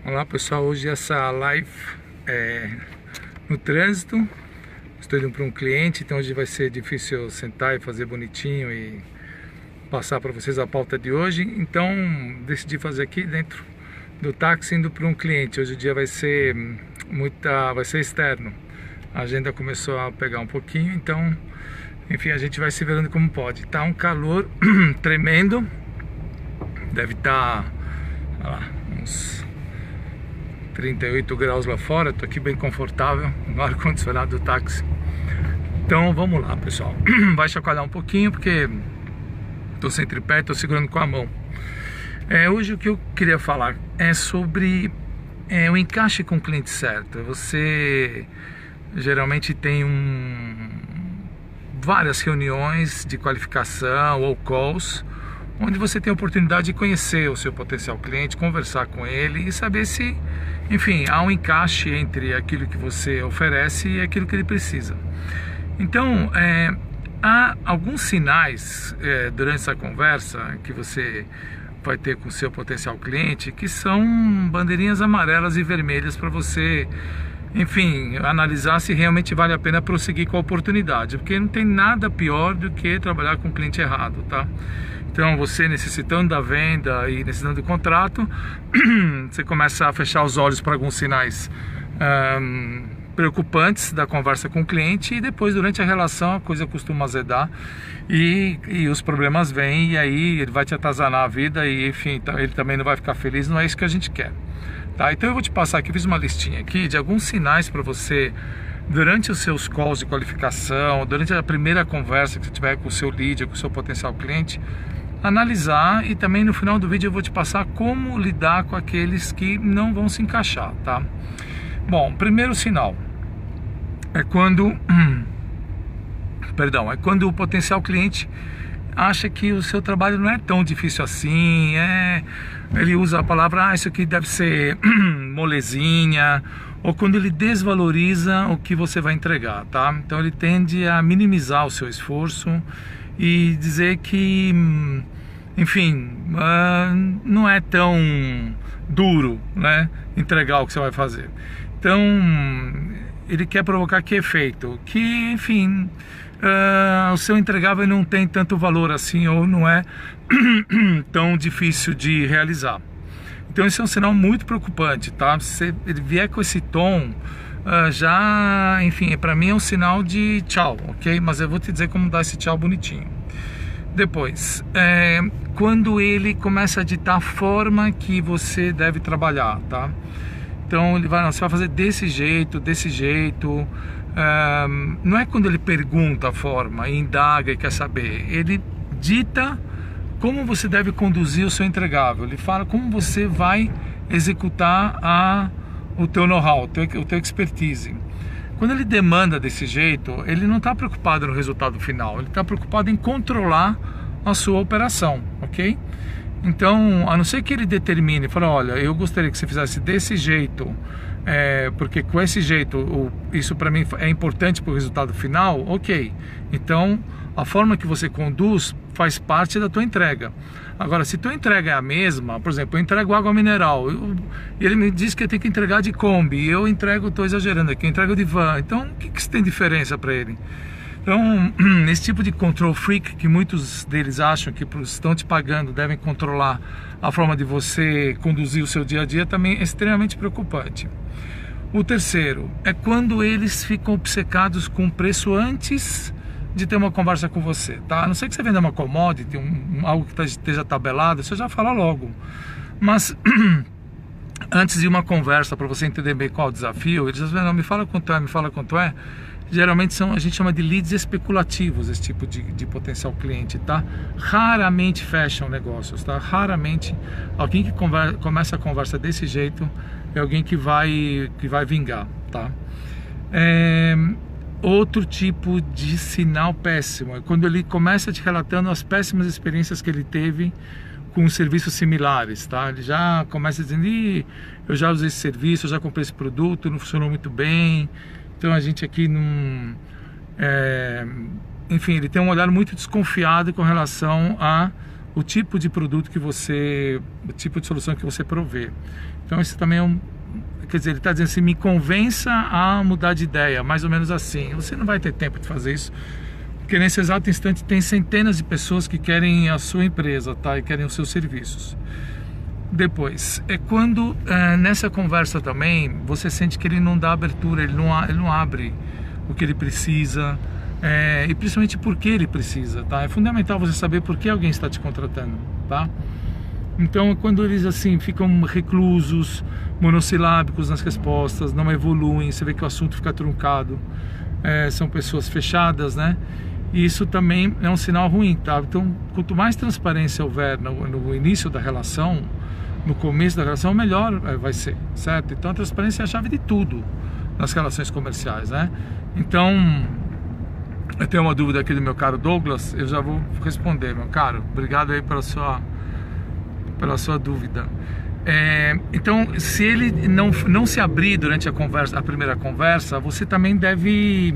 Olá pessoal, hoje essa live é no trânsito. Estou indo para um cliente, então hoje vai ser difícil sentar e fazer bonitinho e passar para vocês a pauta de hoje. Então decidi fazer aqui dentro do táxi indo para um cliente. Hoje o dia vai ser externo. A agenda começou a pegar um pouquinho, então enfim, a gente vai se virando como pode. Tá um calor tremendo. Deve estar uns 38 graus lá fora. Tô aqui bem confortável no ar-condicionado do táxi. Então vamos lá, pessoal. Vai chacoalhar um pouquinho porque tô sem tripé, tô segurando com a mão. Hoje o que eu queria falar é sobre o encaixe com o cliente certo. Você geralmente tem várias reuniões de qualificação ou calls, onde você tem a oportunidade de conhecer o seu potencial cliente, conversar com ele e saber se, enfim, há um encaixe entre aquilo que você oferece e aquilo que ele precisa. Então, há alguns sinais durante essa conversa que você vai ter com o seu potencial cliente que são bandeirinhas amarelas e vermelhas para você, enfim, analisar se realmente vale a pena prosseguir com a oportunidade, porque não tem nada pior do que trabalhar com o cliente errado, tá? Então você necessitando da venda e necessitando do contrato, você começa a fechar os olhos para alguns sinais preocupantes da conversa com o cliente, e depois durante a relação a coisa costuma azedar e os problemas vêm, e aí ele vai te atazanar a vida e enfim, ele também não vai ficar feliz. Não é isso que a gente quer, tá? Então eu vou te passar aqui, fiz uma listinha aqui de alguns sinais para você durante os seus calls de qualificação, durante a primeira conversa que você tiver com o seu lead, com o seu potencial cliente, analisar, e também no final do vídeo eu vou te passar como lidar com aqueles que não vão se encaixar, tá? Bom, primeiro sinal é quando o potencial cliente acha que o seu trabalho não é tão difícil assim, ele usa a palavra, isso aqui deve ser molezinha, ou quando ele desvaloriza o que você vai entregar, tá? Então ele tende a minimizar o seu esforço e dizer que, enfim, não é tão duro, né, entregar o que você vai fazer. Então ele quer provocar que efeito? Que, enfim, o seu entregável não tem tanto valor assim, ou não é tão difícil de realizar. Então esse é um sinal muito preocupante, tá? Se ele vier com esse tom, já, enfim, para mim é um sinal de tchau, ok? Mas eu vou te dizer como dar esse tchau bonitinho. Depois, quando ele começa a ditar a forma que você deve trabalhar, tá? Então ele vai, não, você vai fazer desse jeito, não é quando ele pergunta a forma, indaga e quer saber, ele dita como você deve conduzir o seu entregável, ele fala como você vai executar o teu know-how, o teu expertise. Quando ele demanda desse jeito, ele não está preocupado no resultado final, ele está preocupado em controlar a sua operação, ok? Então, a não ser que ele determine, fala, olha, eu gostaria que você fizesse desse jeito, porque com esse jeito, isso para mim é importante para o resultado final, ok. Então, a forma que você conduz faz parte da tua entrega. Agora, se tua entrega é a mesma, por exemplo, eu entrego água mineral, e ele me diz que eu tenho que entregar de Kombi, e eu entrego, estou exagerando aqui, eu entrego de van, então o que isso tem diferença para ele? Então, esse tipo de control freak, que muitos deles acham que estão te pagando, devem controlar a forma de você conduzir o seu dia a dia, também é extremamente preocupante. O terceiro é quando eles ficam obcecados com o preço antes de ter uma conversa com você, tá? A não ser que você venda uma commodity, algo que esteja tabelado, você já fala logo. Mas antes de uma conversa, para você entender bem qual é o desafio, eles dizem, não, me fala quanto é. Geralmente a gente chama de leads especulativos, esse tipo de potencial cliente, tá? Raramente fecham negócios, tá? Raramente alguém que começa a conversa desse jeito é alguém que vai vingar, tá? Outro tipo de sinal péssimo é quando ele começa te relatando as péssimas experiências que ele teve com serviços similares, tá? Ele já começa dizendo, eu já usei esse serviço, eu já comprei esse produto, não funcionou muito bem. Então a gente aqui não... enfim, ele tem um olhar muito desconfiado com relação a o tipo de produto que você, o tipo de solução que você provê. Então isso também é um, quer dizer, ele está dizendo assim, me convença a mudar de ideia, mais ou menos assim. Você não vai ter tempo de fazer isso, porque nesse exato instante tem centenas de pessoas que querem a sua empresa, tá? E querem os seus serviços. Depois, é quando nessa conversa também você sente que ele não dá abertura, ele não abre o que ele precisa, e principalmente por que ele precisa, tá? É fundamental você saber por que alguém está te contratando, tá? Então, quando eles assim ficam reclusos, monossilábicos nas respostas, não evoluem, você vê que o assunto fica truncado, são pessoas fechadas, né? E isso também é um sinal ruim, tá? Então, quanto mais transparência houver no início da relação, no começo da relação, melhor vai ser, certo? Então, a transparência é a chave de tudo nas relações comerciais, né? Então, eu tenho uma dúvida aqui do meu caro Douglas, eu já vou responder, meu caro. Obrigado aí pela sua dúvida. Então, se ele não se abrir durante a primeira conversa, você também deve,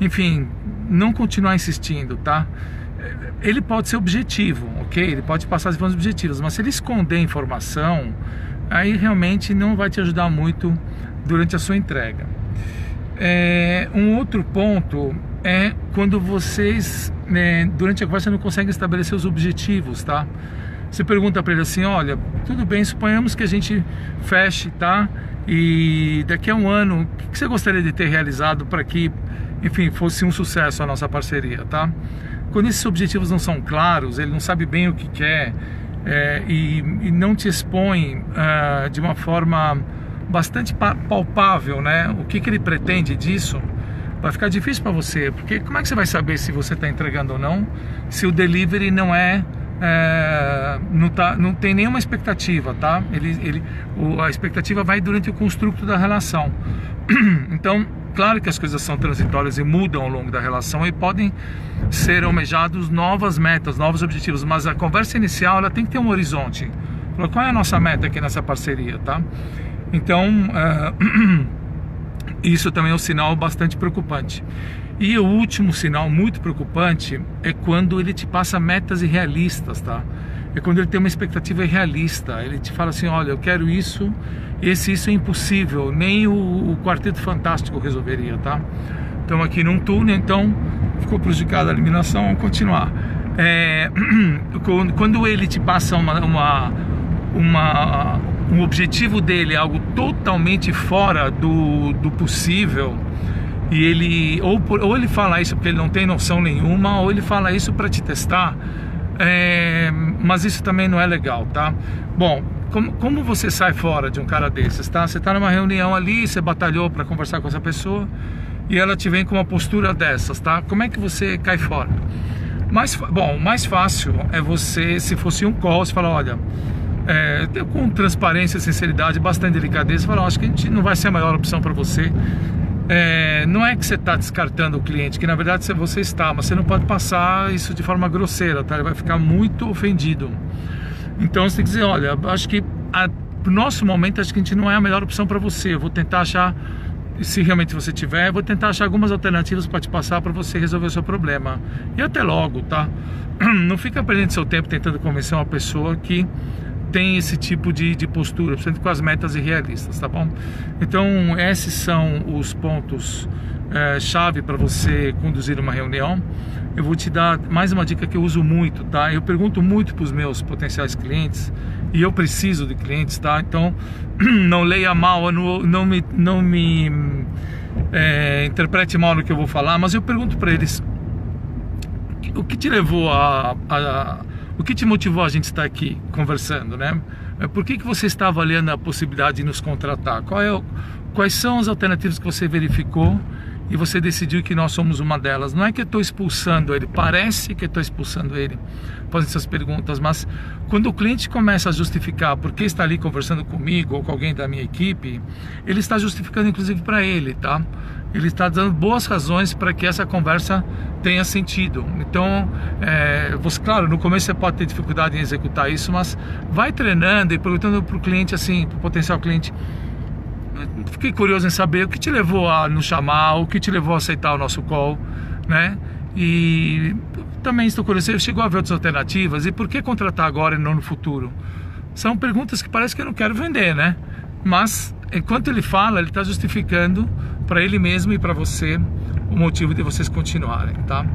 enfim, não continuar insistindo, tá? Ele pode ser objetivo, ok? Ele pode passar as informações objetivas, mas se ele esconder informação, aí realmente não vai te ajudar muito durante a sua entrega. Um outro ponto é quando vocês, durante a conversa, não conseguem estabelecer os objetivos, tá? Você pergunta para ele assim, olha, tudo bem, suponhamos que a gente feche, tá? E daqui a um ano, o que você gostaria de ter realizado para que, enfim, fosse um sucesso a nossa parceria, tá? Quando esses objetivos não são claros, ele não sabe bem o que quer, e não te expõe de uma forma bastante palpável, né? O que ele pretende disso, vai ficar difícil para você, porque como é que você vai saber se você está entregando ou não, se o delivery não tem nenhuma expectativa, tá? A expectativa vai durante o construto da relação. Então, claro que as coisas são transitórias e mudam ao longo da relação e podem ser almejados novas metas, novos objetivos, mas a conversa inicial ela tem que ter um horizonte. Qual é a nossa meta aqui nessa parceria, tá? Então, isso também é um sinal bastante preocupante. E o último sinal muito preocupante é quando ele te passa metas irrealistas, tá? É quando ele tem uma expectativa irrealista. Ele te fala assim, olha, eu quero isso, isso é impossível, nem o Quarteto Fantástico resolveria, tá? Estamos aqui num túnel, então ficou prejudicada a eliminação, vamos continuar. Quando ele te passa um objetivo dele, algo totalmente fora do possível, e ele ou ele fala isso porque ele não tem noção nenhuma, ou ele fala isso para te testar, mas isso também não é legal, tá? Bom, como você sai fora de um cara desses, tá? Você tá numa reunião ali, você batalhou para conversar com essa pessoa e ela te vem com uma postura dessas, tá? Como é que você cai fora? Bom, o mais fácil é você, se fosse um call, você fala, olha, com transparência, sinceridade, bastante delicadeza, fala, acho que a gente não vai ser a melhor opção para você. Não é que você está descartando o cliente, que na verdade você está, mas você não pode passar isso de forma grosseira, tá? Ele vai ficar muito ofendido. Então você tem que dizer, olha, acho que no nosso momento, acho que a gente não é a melhor opção para você. Eu vou tentar achar, se realmente você tiver, eu vou tentar achar algumas alternativas para te passar para você resolver o seu problema. E até logo, tá? Não fica perdendo seu tempo tentando convencer uma pessoa que tem esse tipo de postura, principalmente com as metas irrealistas, tá bom? Então, esses são os pontos chave para você conduzir uma reunião. Eu vou te dar mais uma dica que eu uso muito, tá? Eu pergunto muito para os meus potenciais clientes e eu preciso de clientes, tá? Então, não leia mal, não me interprete mal no que eu vou falar, mas eu pergunto para eles o que te levou o que te motivou a gente estar aqui conversando, né? Por que você está avaliando a possibilidade de nos contratar? Quais são as alternativas que você verificou e você decidiu que nós somos uma delas? Não é que eu estou expulsando ele, parece que eu estou expulsando ele, fazendo essas perguntas, mas quando o cliente começa a justificar por que está ali conversando comigo ou com alguém da minha equipe, ele está justificando inclusive para ele, tá? Ele está dando boas razões para que essa conversa tenha sentido. Então, claro, no começo você pode ter dificuldade em executar isso, mas vai treinando e perguntando para o cliente, assim, para o potencial cliente, fiquei curioso em saber o que te levou a nos chamar, o que te levou a aceitar o nosso call, né? E também estou curioso, você chegou a ver outras alternativas? E por que contratar agora e não no futuro? São perguntas que parece que eu não quero vender, né? Mas enquanto ele fala, ele está justificando para ele mesmo e para você o motivo de vocês continuarem, tá?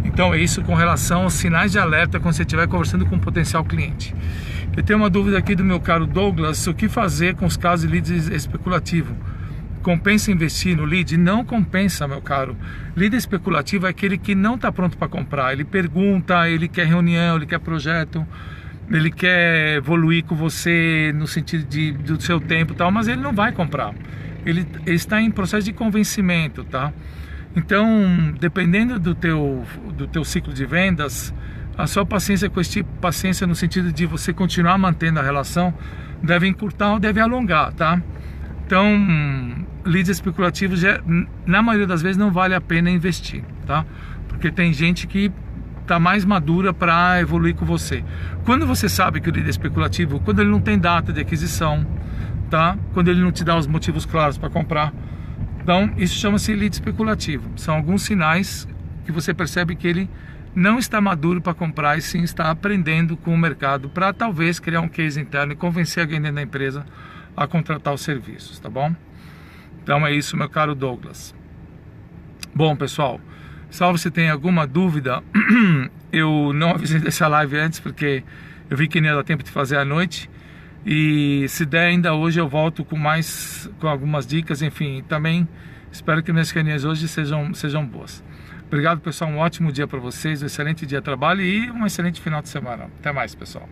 Então é isso com relação aos sinais de alerta quando você estiver conversando com um potencial cliente. Eu tenho uma dúvida aqui do meu caro Douglas: o que fazer com os casos de leads especulativo? Compensa investir no lead? Não compensa, meu caro. Lead especulativo é aquele que não está pronto para comprar. Ele pergunta, ele quer reunião, ele quer projeto, ele quer evoluir com você no sentido do seu tempo e tal, mas ele não vai comprar. Ele está em processo de convencimento, tá? Então, dependendo do teu ciclo de vendas, a sua paciência com esse tipo, paciência no sentido de você continuar mantendo a relação, deve encurtar ou deve alongar, tá? Então, leads especulativos, na maioria das vezes, não vale a pena investir, tá? Porque tem gente que está mais madura para evoluir com você. Quando você sabe que o lead é especulativo, quando ele não tem data de aquisição, tá? Quando ele não te dá os motivos claros para comprar, então isso chama-se lead especulativo. São alguns sinais que você percebe que ele não está maduro para comprar e sim está aprendendo com o mercado para talvez criar um case interno e convencer alguém dentro da empresa a contratar os serviços, tá bom? Então é isso, meu caro Douglas. Bom, pessoal, salvo se tem alguma dúvida, eu não avisei dessa live antes porque eu vi que não ia dar tempo de fazer à noite. E se der ainda hoje eu volto com algumas dicas, enfim, também espero que minhas reuniões hoje sejam boas. Obrigado, pessoal, um ótimo dia para vocês, um excelente dia de trabalho e um excelente final de semana. Até mais, pessoal.